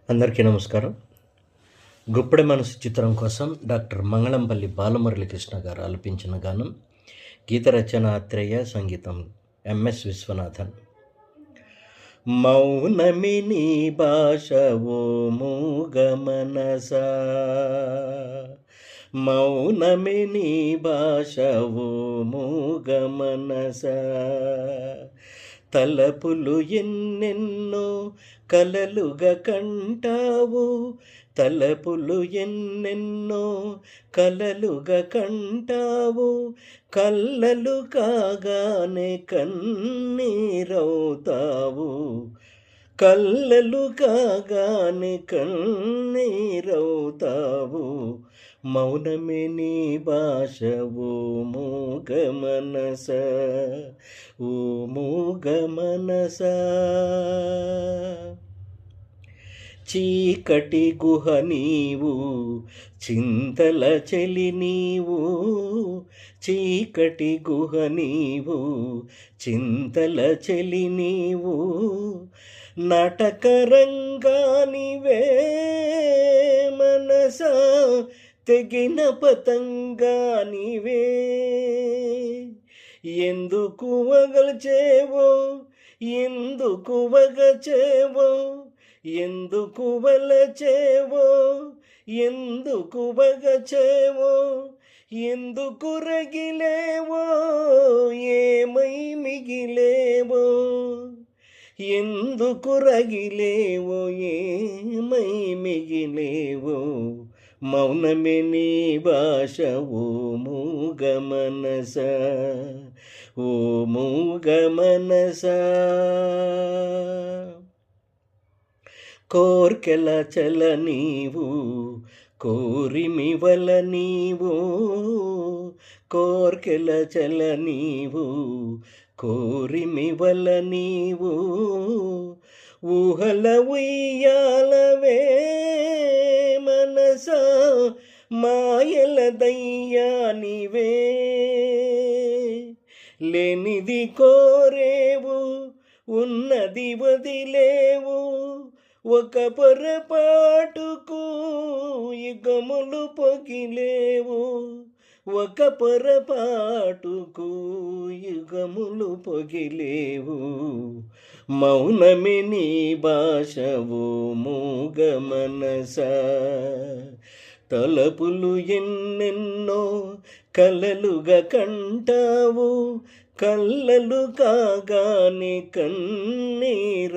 అందరికీ నమస్కారం. 'గుప్పెడి మనసు' చిత్రం కోసం డాక్టర్ మంగళంపల్లి బాలమురళీకృష్ణ గారు ఆలపించిన గానం. గీత రచన ఆత్రేయ, సంగీతం ఎంఎస్ విశ్వనాథన్. మౌనమి నీ భాష ఓ మూగ మనసా, మౌనమి నీ భాష ఓ మూగ మనసా, తలపులు ఎన్నెన్నో కలలుగా కంటావు, తలపులు ఎన్నెన్నో కలలుగా కంటావు, కల్లలు కాగానే కన్నీరవుతావు, కల్లలు కాగానే కన్నీరవుతావు, మౌనమే నీ భాష ఓ మూగ మనసా, ఓ మూగ మనసా. చీకటి గుహ నీవు, చింతల చెలి నీవు, చీకటి గుహ నీవు, చింతల చెలి నీవు, నాటకరంగానివే మనసా, తెగిన పతంగానివే, ఎందుకు వగల్చేవో, ఎందుకు వగచేవో, ఎందుకు వలచేవో, ఎందుకు వగచేవో, ఎందుకు రగిలేవో, ఏమై మిగిలేవో, ఎందుకు రగిలేవో, ఏమై మిగిలేవో, మౌనమే నీ భాష ఓ మూగ మనసా, ఓ మూగ మనసా. కోర్కెల చల నీవు, కోరిమివల నీవు, కోర్కెల చల నీవు, కోరిమివల నీవు, ఊహల ఉయ్యాలవే మనసా, మాయల దయ్యానివే, లేనిది కోరేవు, ఉన్నది వదిలేవు, ఒక పొరపాటుకు యుగములు పొగిలేవు, ఒక పొరపాటుకు యుగములు పొగిలేవు, మౌనమే నీ భాష ఓ మూగ మనసా, తలపులు ఎన్నెన్నో కలలుగా కంటావు, కల్లలు కాగానే కన్నీరవుతావు.